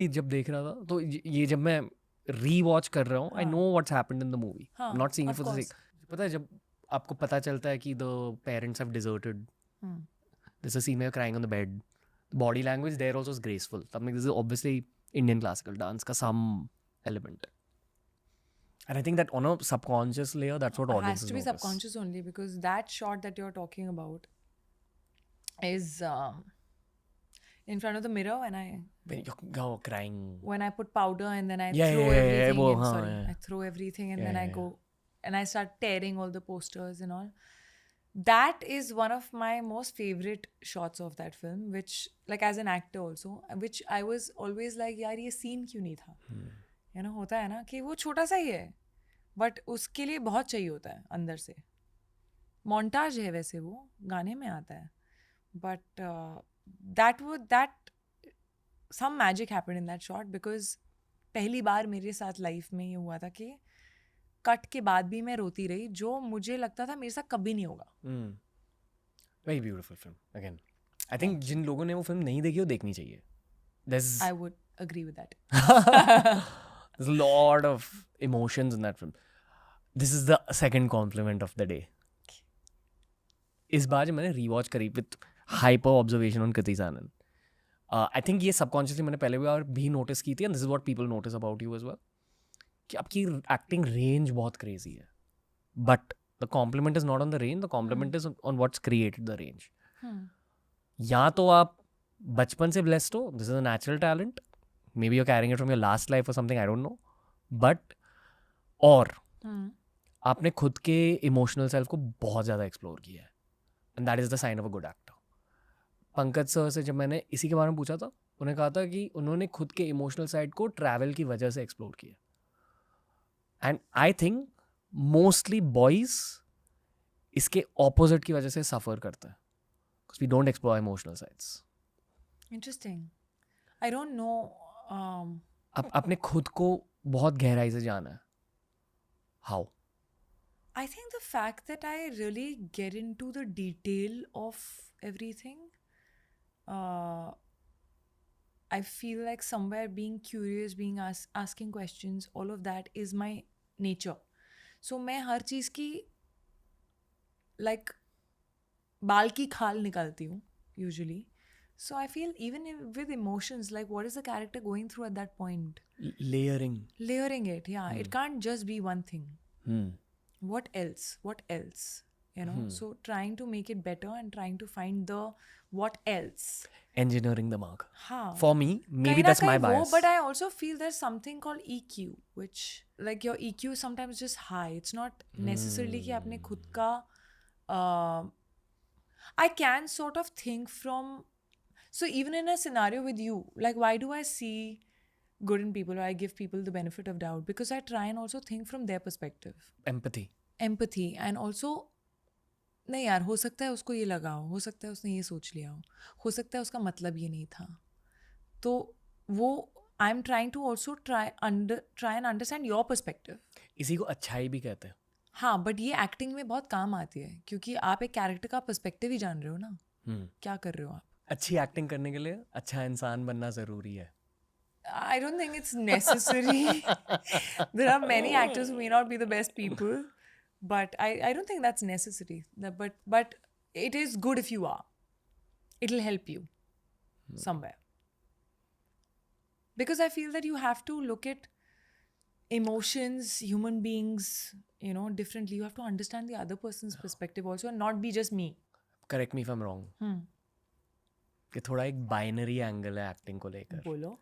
जब देख रहा था तो ये जब मैं री-वॉच कर रहा हूँ, I know what's happened in the movie, I am हाँ, not seeing it off for the sake. Course. पता है जब आपको पता चलता है कि the parents have deserted, there's a scene where you're crying on the bed, the body language there also is graceful. Something, this is obviously Indian classical dance ka some element, and I think that on a subconscious layer that's what Has audiences to be notice. subconscious only, because that shot that you're talking about is in front of the mirror When you're crying, when I put powder and then I yeah, throw yeah, yeah, yeah, everything wo, in. haan, Sorry, yeah, I throw everything and yeah, then I yeah, yeah. go and I start tearing all the posters and all. That is one of my most favorite shots of that film, which, like, as an actor also, which I was always like, यार ये scene क्यों नहीं था? You know, होता है ना कि वो छोटा सा ही है, but उसके लिए बहुत चाहिए होता है अंदर से. Montage है वैसे, वो गाने में आता है, but that some magic happened in that shot, because पहली बार मेरे साथ लाइफ में ये हुआ था कि कट के बाद भी मैं रोती रही, जो मुझे लगता था मेरे साथ कभी नहीं होगा. Very beautiful film again. I think Thank you. जिन लोगों ने वो फिल्म नहीं देखी वो देखनी चाहिए. There's I would agree with that. there's a lot of emotions in that film. This is the second compliment of the day. इस बार जब मैंने रीवॉच करी with hyper observation on Kriti Sanon, I think ये सबकॉन्शियसली मैंने पहले भी और भी नोटिस की थी, and this is what people notice about you as well, कि आपकी एक्टिंग रेंज बहुत क्रेजी है, but the compliment is not on the range, the compliment is on what's created the range. या तो आप बचपन से ब्लेस्ड हो, this is a natural talent, maybe you carrying it from your last life or something, I don't know, but और आपने खुद के इमोशनल सेल्फ को बहुत ज़्यादा एक्सप्लोर किया है, and that is the sign of a good actor. Pankaj sir से जब मैंने इसी के बारे में पूछा था, उन्होंने कहा था कि उन्होंने खुद के इमोशनल साइड को ट्रैवल की वजह से एक्सप्लोर किया, and I think mostly boys इसके ऑपोजिट की वजह से सफ़र करते हैं, because we don't explore emotional sides. Interesting. I don't know. आपने खुद को बहुत गहराई से जाना है. How? I think the fact that I really get into the detail of everything, I feel like somewhere being curious, being asking questions, all of that is my nature. So मैं हर चीज़ की like बाल की खाल निकालती हूँ usually. So I feel even with emotions, like what is the character going through at that point? Layering it, yeah. It can't just be one thing. What else, you know? So trying to make it better and trying to find the what else. engineering the mark. हाँ. For me, maybe that's my bias. But I also feel there's something called EQ, which, like, your EQ is sometimes just high. It's not necessarily कि आपने खुद का I can sort of think from, so even in a scenario with you, like, why do I see good in people, or I give people the benefit of doubt? Because I try and also think from their perspective. Empathy. And also, नहीं यार, हो सकता है उसको ये लगा हो सकता है उसने ये सोच लिया हो सकता है उसका मतलब ये नहीं था, तो वो I am trying to also try and understand your perspective. इसी को अच्छाई भी कहते हैं. हाँ, बट ये एक्टिंग में बहुत काम आती है, क्योंकि आप एक कैरेक्टर का पर्सपेक्टिव ही जान रहे हो ना, क्या कर रहे हो आप. अच्छी एक्टिंग करने के लिए अच्छा इंसान बनना ज़रूरी है. I don't think it's necessary. There are many actors who may not be the best people, but I don't think that's necessary. But it is good if you are. It'll help you somewhere. Because I feel that you have to look at emotions, human beings, you know, differently. You have to understand the other person's perspective also, and not be just me. Correct me if I'm wrong. कि थोड़ा एक binary angle है acting को लेकर. बोलो.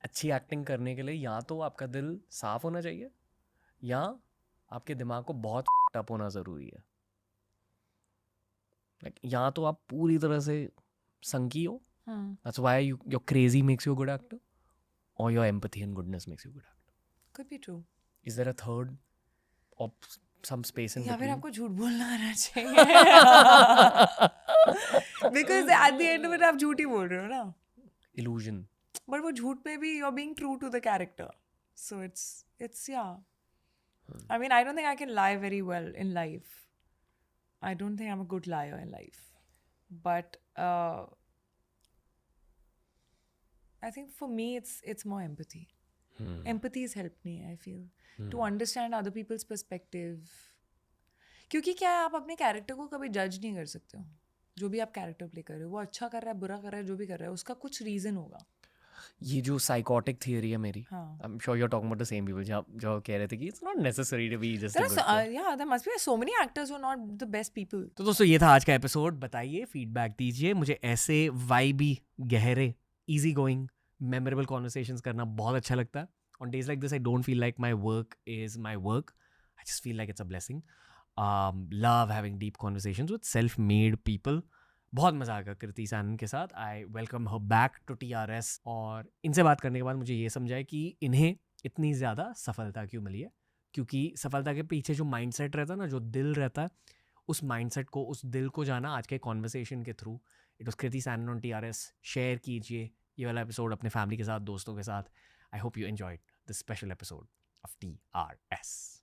अच्छी acting करने के लिए या तो आपका दिल साफ होना चाहिए, या आपके दिमाग को बहुत टप होना ज़रूरी है. Like, या तो आप पूरी तरह से संकी हो, that's why your crazy makes you a good actor, or your empathy and goodness makes you a good actor. Could be true. Is there a third or some space in या फिर between? आपको झूठ बोलना आना चाहिए. Because at the end of it आप झूठ ही बोल रहे हो ना. Illusion. But वो झूठ में भी you're being true to the character. So it's yeah. I mean, I don't think I can lie very well in life. I don't think I'm a good liar in life. But I think for me it's more empathy. Hmm. Empathy has helped me, I feel, to understand other people's perspective. क्योंकि क्या है, आप अपने character को कभी जज नहीं कर सकते हो. जो भी आप कैरेक्टर प्ले कर रहे हो, वो अच्छा कर रहा है, बुरा कर रहा है, जो भी कर रहा है, उसका कुछ रीजन होगा. ये जो साइकोटिक थियरी है मेरी, हाँ. I am sure you are talking about the same people जो कह रहे थे कि it's not necessary to be just a There are good person. yeah, there must be so many actors who are not the best people. तो दोस्तों ये था आज का एपिसोड. बताइए, फीडबैक दीजिए. मुझे ऐसे वाइबी, गहरे, इजी गोइंग, मेमोरेबल कॉन्वर्सेशंस करना बहुत अच्छा लगता है. On days like this, I don't feel like my work is my work. I just feel like it's a blessing. Love having deep conversations with self-made people. बहुत मजा आएगा कृति सैनन के साथ. I welcome her back to TRS. और इनसे बात करने के बाद मुझे ये समझा है कि इन्हें इतनी ज़्यादा सफलता क्यों मिली है. क्योंकि सफलता के पीछे जो माइंडसेट रहता है ना, जो दिल रहता है, उस माइंडसेट को, उस दिल को जाना आज के कॉन्वर्सेशन के through. It was Kriti Sanon on TRS. Share कीजिए ये वाला एपिसोड अपने फैमिली के साथ, दोस्तों के साथ. I hope you enjoyed this special episode of TRS.